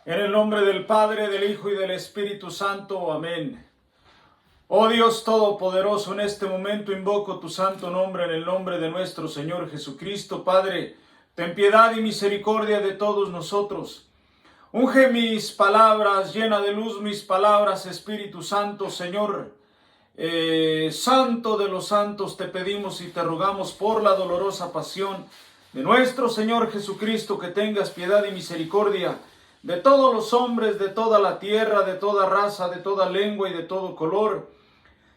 En el nombre del Padre, del Hijo y del Espíritu Santo. Amén. Oh Dios Todopoderoso, en este momento invoco tu santo nombre en el nombre de nuestro Señor Jesucristo. Padre, ten piedad y misericordia de todos nosotros. Unge mis palabras, llena de luz mis palabras, Espíritu Santo, Señor. Santo de los santos, te pedimos y te rogamos por la dolorosa pasión de nuestro Señor Jesucristo, que tengas piedad y misericordia de todos los hombres, de toda la tierra, de toda raza, de toda lengua y de todo color.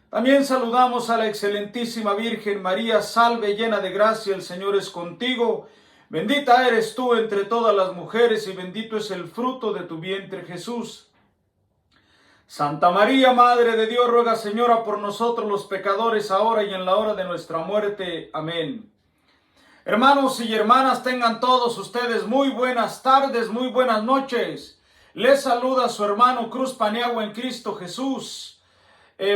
También saludamos a la excelentísima Virgen María, salve llena de gracia, el Señor es contigo. Bendita eres tú entre todas las mujeres y bendito es el fruto de tu vientre, Jesús. Santa María, Madre de Dios, ruega, Señora, por nosotros los pecadores, ahora y en la hora de nuestra muerte. Amén. Hermanos y hermanas, tengan todos ustedes muy buenas tardes, muy buenas noches. Les saluda su hermano Cruz Paniagua en Cristo Jesús.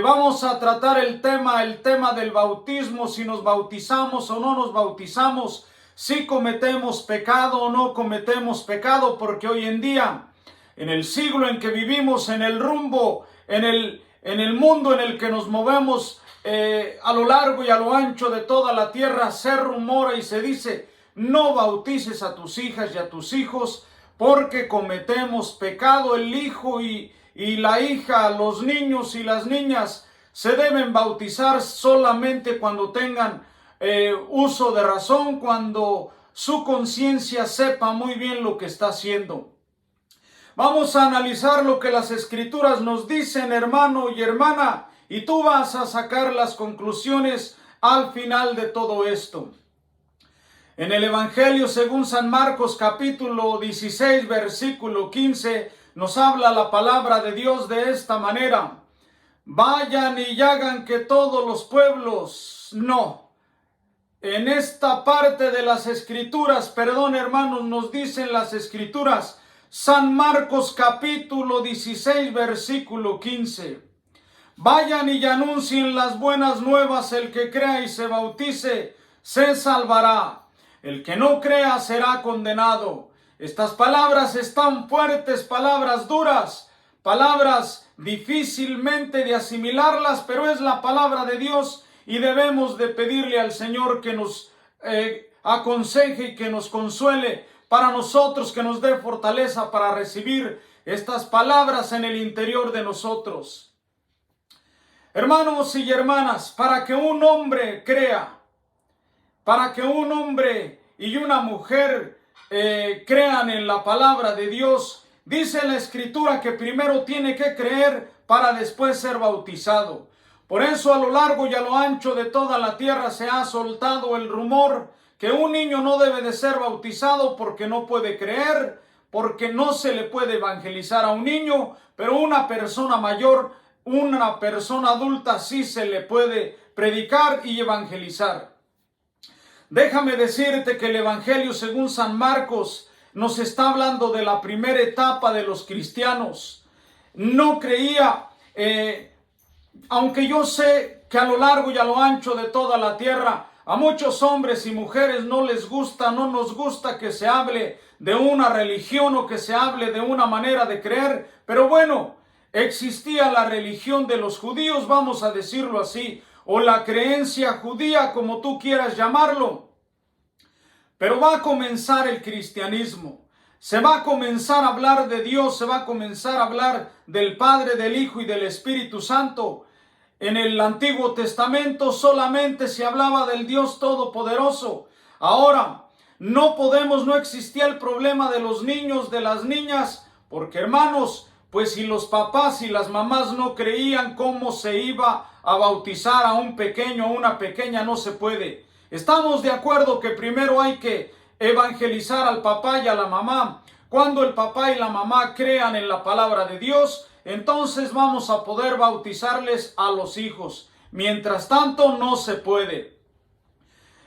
Vamos a tratar el tema del bautismo, si nos bautizamos o no nos bautizamos, si cometemos pecado o no cometemos pecado, porque hoy en día, en el siglo en que vivimos, en el rumbo, en el mundo en el que nos movemos, a lo largo y a lo ancho de toda la tierra, se rumora y se dice: no bautices a tus hijas y a tus hijos porque cometemos pecado. El hijo y la hija, los niños y las niñas se deben bautizar solamente cuando tengan uso de razón, cuando su conciencia sepa muy bien lo que está haciendo. Vamos a analizar lo que las Escrituras nos dicen, hermano y hermana, y tú vas a sacar las conclusiones al final de todo esto. En el Evangelio según San Marcos, capítulo 16, versículo 15, nos habla la palabra de Dios de esta manera: vayan y hagan que todos los pueblos, no. En esta parte de las Escrituras, perdón hermanos, nos dicen las Escrituras, San Marcos capítulo 16, versículo 15. Vayan y anuncien las buenas nuevas, el que crea y se bautice, se salvará. El que no crea será condenado. Estas palabras están fuertes, palabras duras, palabras difícilmente de asimilarlas, pero es la palabra de Dios y debemos de pedirle al Señor que nos aconseje y que nos consuele, para nosotros, que nos dé fortaleza para recibir estas palabras en el interior de nosotros. Hermanos y hermanas, para que un hombre crea, para que un hombre y una mujer crean en la palabra de Dios, dice la Escritura que primero tiene que creer para después ser bautizado. Por eso a lo largo y a lo ancho de toda la tierra se ha soltado el rumor que un niño no debe de ser bautizado porque no puede creer, porque no se le puede evangelizar a un niño, pero una persona mayor, una persona adulta, sí se le puede predicar y evangelizar. Déjame decirte que el Evangelio según San Marcos nos está hablando de la primera etapa de los cristianos. No creía, aunque yo sé que a lo largo y a lo ancho de toda la tierra, a muchos hombres y mujeres no les gusta, no nos gusta que se hable de una religión o que se hable de una manera de creer, pero bueno, existía la religión de los judíos, vamos a decirlo así, o la creencia judía, como tú quieras llamarlo. Pero va a comenzar el cristianismo, se va a comenzar a hablar de Dios, se va a comenzar a hablar del Padre, del Hijo y del Espíritu Santo. En el Antiguo Testamento solamente se hablaba del Dios Todopoderoso. Ahora, no existía el problema de los niños, de las niñas, porque hermanos, pues si los papás y las mamás no creían, cómo se iba a bautizar a un pequeño o una pequeña, no se puede. Estamos de acuerdo que primero hay que evangelizar al papá y a la mamá. Cuando el papá y la mamá crean en la palabra de Dios, entonces vamos a poder bautizarles a los hijos. Mientras tanto, no se puede.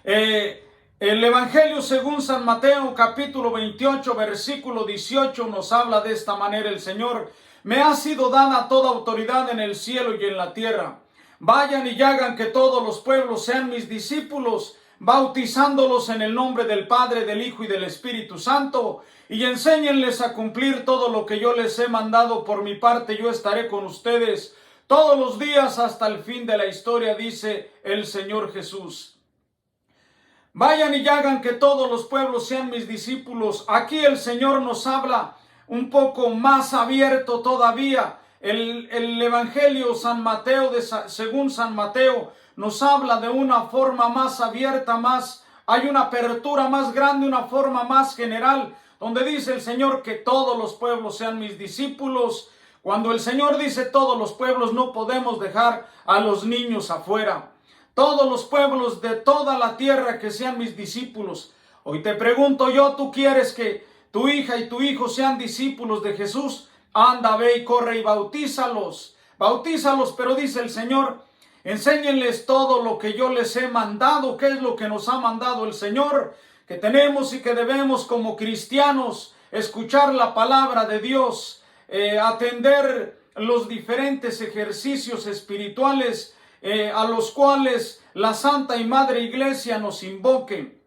El Evangelio según San Mateo, capítulo 28, versículo 18, nos habla de esta manera el Señor: me ha sido dada toda autoridad en el cielo y en la tierra. Vayan y hagan que todos los pueblos sean mis discípulos, bautizándolos en el nombre del Padre, del Hijo y del Espíritu Santo, y enséñenles a cumplir todo lo que yo les he mandado. Por mi parte, yo estaré con ustedes todos los días hasta el fin de la historia, dice el Señor Jesús. Vayan y hagan que todos los pueblos sean mis discípulos. Aquí el Señor nos habla un poco más abierto todavía. El Evangelio según San Mateo nos habla de una forma más abierta, hay una apertura más grande, una forma más general, donde dice el Señor que todos los pueblos sean mis discípulos. Cuando el Señor dice todos los pueblos, no podemos dejar a los niños afuera. Todos los pueblos de toda la tierra que sean mis discípulos. Hoy te pregunto yo, ¿tú quieres que tu hija y tu hijo sean discípulos de Jesús? Anda, ve y corre y bautízalos. Bautízalos, pero dice el Señor, enséñenles todo lo que yo les he mandado. ¿Qué es lo que nos ha mandado el Señor? Que tenemos y que debemos como cristianos escuchar la palabra de Dios, atender los diferentes ejercicios espirituales a los cuales la Santa y Madre Iglesia nos invoque.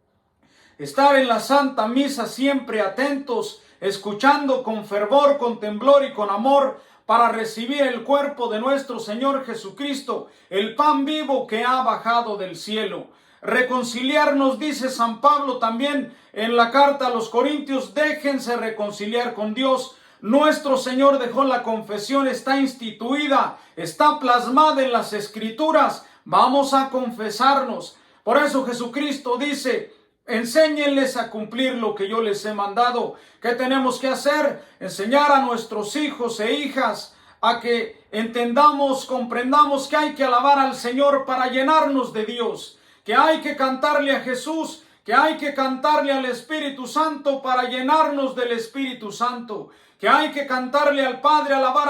Estar en la Santa Misa siempre atentos, escuchando con fervor, con temblor y con amor, para recibir el cuerpo de nuestro Señor Jesucristo, el pan vivo que ha bajado del cielo. Reconciliarnos, dice San Pablo también en la carta a los Corintios, déjense reconciliar con Dios. Nuestro Señor dejó la confesión, está instituida, está plasmada en las Escrituras. Vamos a confesarnos. Por eso Jesucristo dice, enséñenles a cumplir lo que yo les he mandado. ¿Qué tenemos que hacer? Enseñar a nuestros hijos e hijas a que entendamos, comprendamos que hay que alabar al Señor para llenarnos de Dios, que hay que cantarle a Jesús, que hay que cantarle al Espíritu Santo para llenarnos del Espíritu Santo, que hay que cantarle al Padre, alabar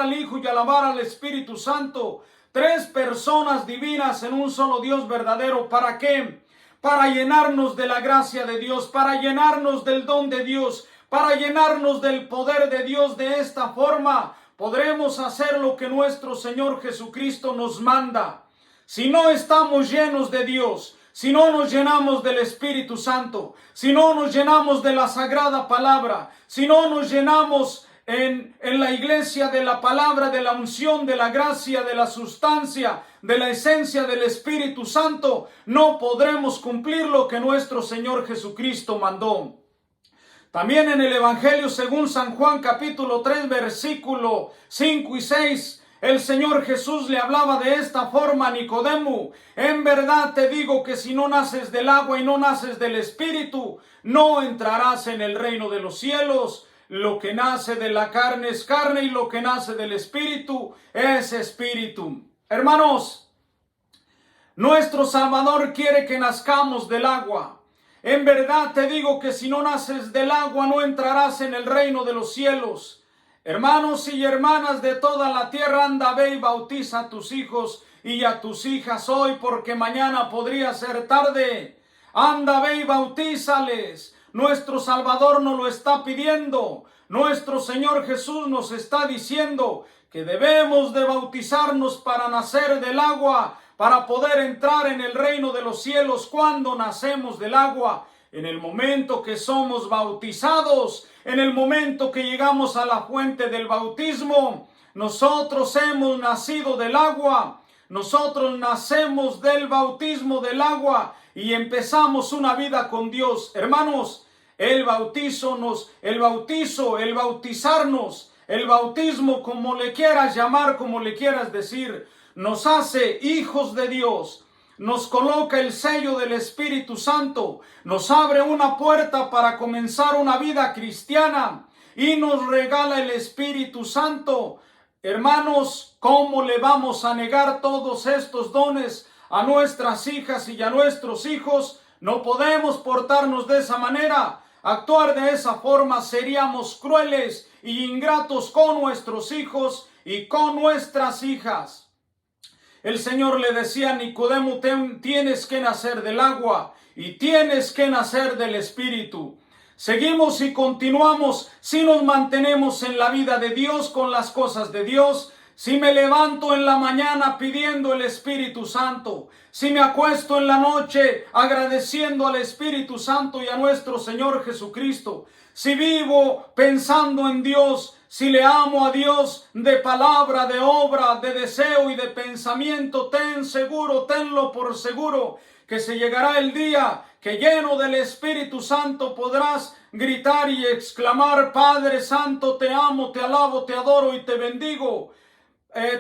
al Hijo y alabar al Espíritu Santo. Tres personas divinas en un solo Dios verdadero. ¿Para qué? Para llenarnos de la gracia de Dios, para llenarnos del don de Dios, para llenarnos del poder de Dios. De esta forma podremos hacer lo que nuestro Señor Jesucristo nos manda. Si no estamos llenos de Dios, si no nos llenamos del Espíritu Santo, si no nos llenamos de la Sagrada Palabra, si no nos llenamos en la iglesia de la palabra, de la unción, de la gracia, de la sustancia, de la esencia del Espíritu Santo, no podremos cumplir lo que nuestro Señor Jesucristo mandó. También en el Evangelio según San Juan capítulo 3 versículo 5 y 6, el Señor Jesús le hablaba de esta forma a Nicodemo. En verdad te digo que si no naces del agua y no naces del Espíritu, no entrarás en el reino de los cielos. Lo que nace de la carne es carne y lo que nace del Espíritu es Espíritu. Hermanos, nuestro Salvador quiere que nazcamos del agua. En verdad te digo que si no naces del agua no entrarás en el reino de los cielos. Hermanos y hermanas de toda la tierra, anda, ve y bautiza a tus hijos y a tus hijas hoy, porque mañana podría ser tarde. Anda, ve y bautízales. Nuestro Salvador nos lo está pidiendo. Nuestro Señor Jesús nos está diciendo que debemos de bautizarnos para nacer del agua, para poder entrar en el reino de los cielos. Cuando nacemos del agua, en el momento que somos bautizados, en el momento que llegamos a la fuente del bautismo, nosotros hemos nacido del agua, nosotros nacemos del bautismo del agua y empezamos una vida con Dios. Hermanos, el bautizarnos, el bautismo, como le quieras llamar, como le quieras decir, nos hace hijos de Dios. Nos coloca el sello del Espíritu Santo, nos abre una puerta para comenzar una vida cristiana y nos regala el Espíritu Santo. Hermanos, ¿cómo le vamos a negar todos estos dones a nuestras hijas y a nuestros hijos? No podemos portarnos de esa manera. Actuar de esa forma seríamos crueles y ingratos con nuestros hijos y con nuestras hijas. El Señor le decía a Nicodemo, tienes que nacer del agua y tienes que nacer del Espíritu. Seguimos y continuamos si nos mantenemos en la vida de Dios, con las cosas de Dios. si me levanto en la mañana pidiendo el Espíritu Santo, si me acuesto en la noche agradeciendo al Espíritu Santo y a nuestro Señor Jesucristo, si vivo pensando en Dios, si le amo a Dios de palabra, de obra, de deseo y de pensamiento, tenlo por seguro, que se llegará el día que lleno del Espíritu Santo podrás gritar y exclamar: Padre Santo, te amo, te alabo, te adoro y te bendigo.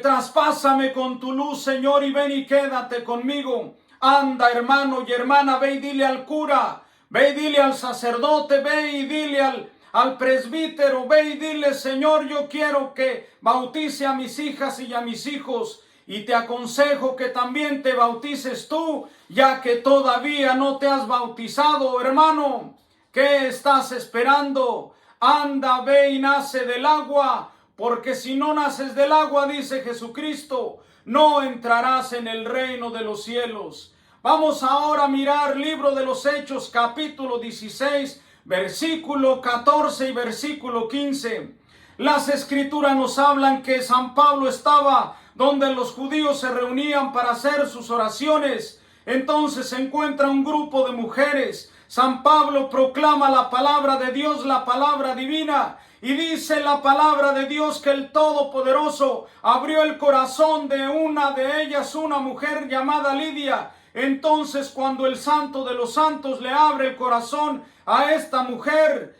Traspásame con tu luz, Señor, y ven y quédate conmigo. Anda, hermano y hermana, ve y dile al cura, ve y dile al sacerdote, ve y dile al presbítero, ve y dile: Señor, yo quiero que bautice a mis hijas y a mis hijos. Y te aconsejo que también te bautices tú, ya que todavía no te has bautizado, hermano. ¿Qué estás esperando? Anda, ve y nace del agua, porque si no naces del agua, dice Jesucristo, no entrarás en el reino de los cielos. Vamos ahora a mirar libro de los Hechos, capítulo 16, versículo 14 y versículo 15. Las escrituras nos hablan que San Pablo estaba donde los judíos se reunían para hacer sus oraciones. Entonces se encuentra un grupo de mujeres. San Pablo proclama la palabra de Dios, la palabra divina, y dice la palabra de Dios que el Todopoderoso abrió el corazón de una de ellas, una mujer llamada Lidia. Entonces, cuando el Santo de los Santos le abre el corazón a esta mujer,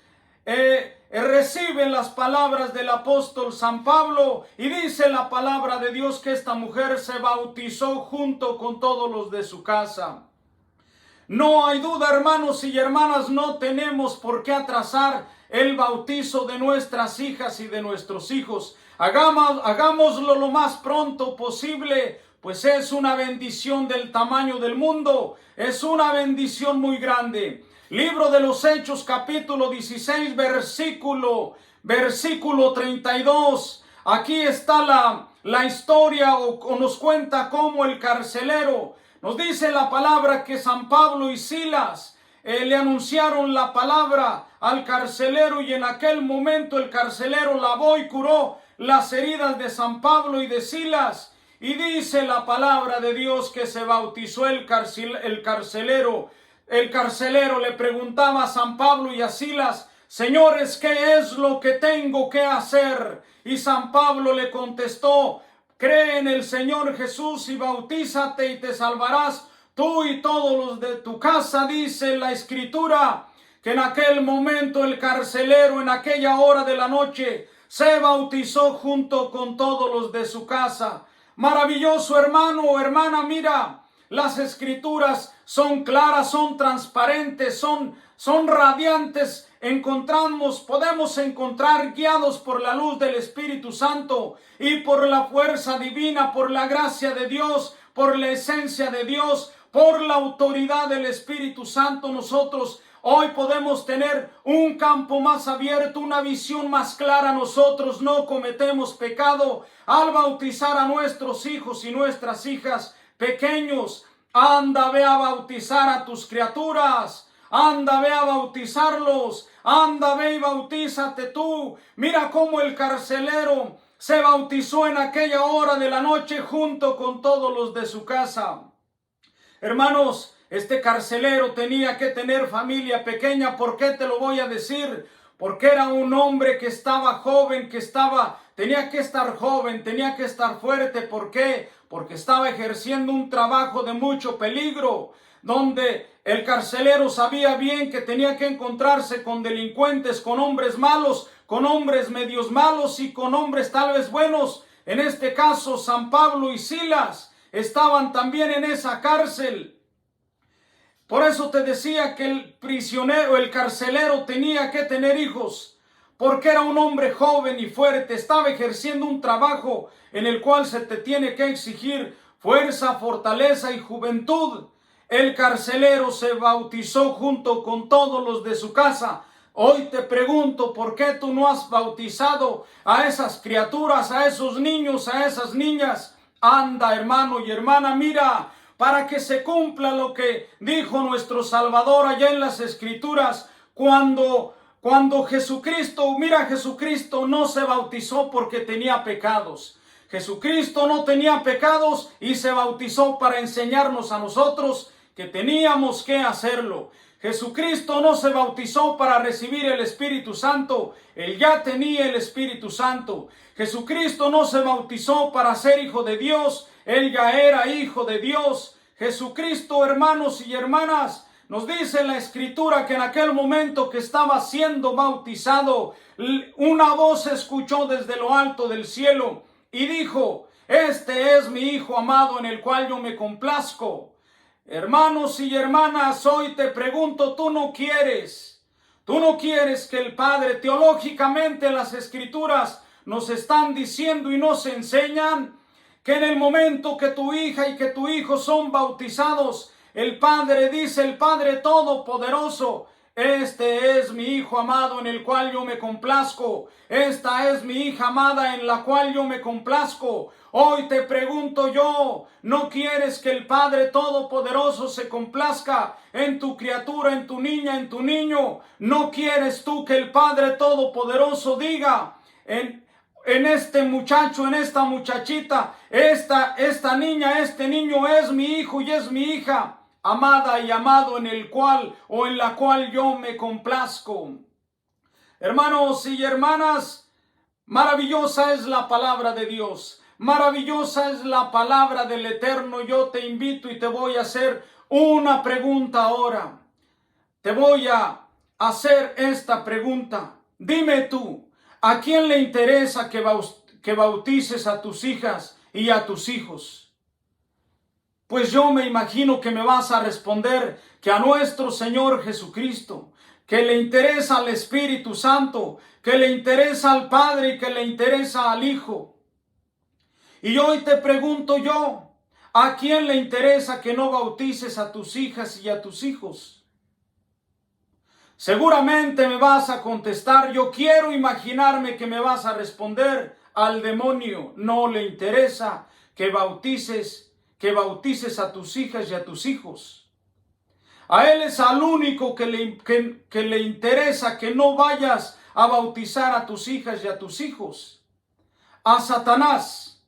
recibe las palabras del apóstol San Pablo, y dice la palabra de Dios que esta mujer se bautizó junto con todos los de su casa. No hay duda, hermanos y hermanas, no tenemos por qué atrasar el bautizo de nuestras hijas y de nuestros hijos. Hagámoslo lo más pronto posible, pues es una bendición del tamaño del mundo, es una bendición muy grande. Libro de los Hechos, capítulo 16, versículo 32. Aquí está la historia, o nos cuenta cómo el carcelero, nos dice la palabra que San Pablo y Silas le anunciaron la palabra al carcelero, y en aquel momento el carcelero lavó y curó las heridas de San Pablo y de Silas. Y dice la palabra de Dios que se bautizó el carcelero. El carcelero le preguntaba a San Pablo y a Silas: señores, ¿qué es lo que tengo que hacer? Y San Pablo le contestó: cree en el Señor Jesús y bautízate y te salvarás tú y todos los de tu casa. Dice la Escritura que en aquel momento el carcelero, en aquella hora de la noche, se bautizó junto con todos los de su casa. Maravilloso, hermano o hermana, mira. Las Escrituras son claras, son transparentes, son radiantes. Podemos encontrar, guiados por la luz del Espíritu Santo y por la fuerza divina, por la gracia de Dios, por la esencia de Dios, por la autoridad del Espíritu Santo. Nosotros hoy podemos tener un campo más abierto, una visión más clara. Nosotros no cometemos pecado al bautizar a nuestros hijos y nuestras hijas pequeños. Anda, ve a bautizar a tus criaturas. Anda, ve a bautizarlos. Anda, ve y bautízate tú. Mira cómo el carcelero se bautizó en aquella hora de la noche junto con todos los de su casa. Hermanos, este carcelero tenía que tener familia pequeña. ¿Por qué te lo voy a decir? Porque era un hombre que estaba joven, tenía que estar joven, tenía que estar fuerte. ¿Por qué? Porque estaba ejerciendo un trabajo de mucho peligro, donde el carcelero sabía bien que tenía que encontrarse con delincuentes, con hombres malos, con hombres medios malos y con hombres tal vez buenos. En este caso, San Pablo y Silas estaban también en esa cárcel. Por eso te decía que el carcelero tenía que tener hijos, porque era un hombre joven y fuerte, estaba ejerciendo un trabajo en el cual se te tiene que exigir fuerza, fortaleza y juventud. El carcelero se bautizó junto con todos los de su casa. Hoy te pregunto, ¿por qué tú no has bautizado a esas criaturas, a esos niños, a esas niñas? Anda, hermano y hermana, mira, para que se cumpla lo que dijo nuestro Salvador allá en las Escrituras, cuando Jesucristo no se bautizó porque tenía pecados. Jesucristo no tenía pecados y se bautizó para enseñarnos a nosotros que teníamos que hacerlo. Jesucristo no se bautizó para recibir el Espíritu Santo, Él ya tenía el Espíritu Santo. Jesucristo no se bautizó para ser hijo de Dios, Él ya era hijo de Dios. Jesucristo, hermanos y hermanas, nos dice en la Escritura que en aquel momento que estaba siendo bautizado, una voz se escuchó desde lo alto del cielo y dijo: este es mi Hijo amado en el cual yo me complazco. Hermanos y hermanas, hoy te pregunto, tú no quieres que el Padre, teológicamente las Escrituras nos están diciendo y nos enseñan que en el momento que tu hija y que tu hijo son bautizados, el Padre dice, el Padre Todopoderoso: este es mi Hijo amado en el cual yo me complazco. Esta es mi hija amada en la cual yo me complazco. Hoy te pregunto yo, ¿no quieres que el Padre Todopoderoso se complazca en tu criatura, en tu niña, en tu niño? ¿No quieres tú que el Padre Todopoderoso diga en este muchacho, en esta muchachita, esta niña, este niño es mi hijo y es mi hija amada y amado en el cual o en la cual yo me complazco? Hermanos y hermanas, maravillosa es la palabra de Dios, maravillosa es la palabra del Eterno. Yo te invito y te voy a hacer una pregunta ahora. Te voy a hacer esta pregunta. Dime tú, ¿a quién le interesa que bautices a tus hijas y a tus hijos? Pues yo me imagino que me vas a responder que a nuestro Señor Jesucristo, que le interesa al Espíritu Santo, que le interesa al Padre y que le interesa al Hijo. Y hoy te pregunto yo, ¿a quién le interesa que no bautices a tus hijas y a tus hijos? Seguramente me vas a contestar, yo quiero imaginarme que me vas a responder: al demonio no le interesa que bautices a tus hijas y a tus hijos. A él es al único que le interesa que no vayas a bautizar a tus hijas y a tus hijos. A Satanás.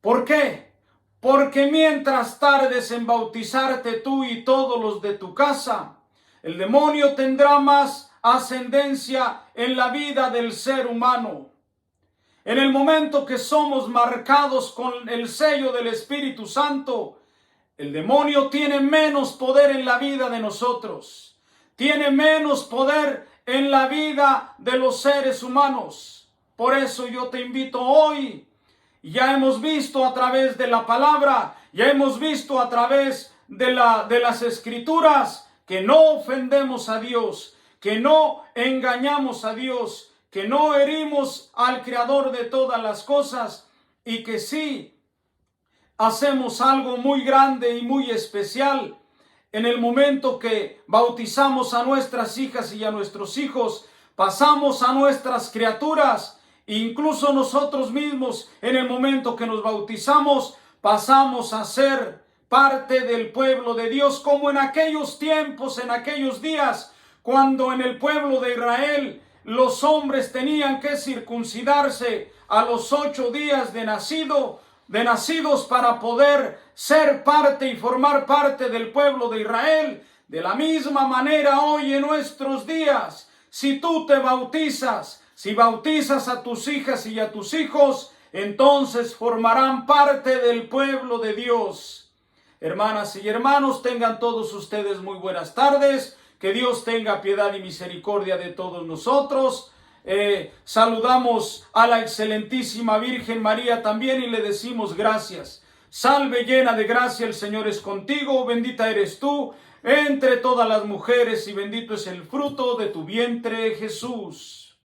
¿Por qué? Porque mientras tardes en bautizarte tú y todos los de tu casa, el demonio tendrá más ascendencia en la vida del ser humano. En el momento que somos marcados con el sello del Espíritu Santo, el demonio tiene menos poder en la vida de nosotros. Tiene menos poder en la vida de los seres humanos. Por eso yo te invito hoy. Ya hemos visto a través de la palabra, ya hemos visto a través de las Escrituras que no ofendemos a Dios, que no engañamos a Dios, que no herimos al Creador de todas las cosas y que sí hacemos algo muy grande y muy especial en el momento que bautizamos a nuestras hijas y a nuestros hijos. Pasamos a nuestras criaturas, incluso nosotros mismos en el momento que nos bautizamos, pasamos a ser parte del pueblo de Dios, como en aquellos tiempos, en aquellos días, cuando en el pueblo de Israel los hombres tenían que circuncidarse a los 8 días de nacidos para poder ser parte y formar parte del pueblo de Israel. De la misma manera hoy en nuestros días, si tú te bautizas, si bautizas a tus hijas y a tus hijos, entonces formarán parte del pueblo de Dios. Hermanas y hermanos, tengan todos ustedes muy buenas tardes. Que Dios tenga piedad y misericordia de todos nosotros. Saludamos a la excelentísima Virgen María también y le decimos gracias. Salve llena de gracia, el Señor es contigo, bendita eres tú entre todas las mujeres y bendito es el fruto de tu vientre, Jesús.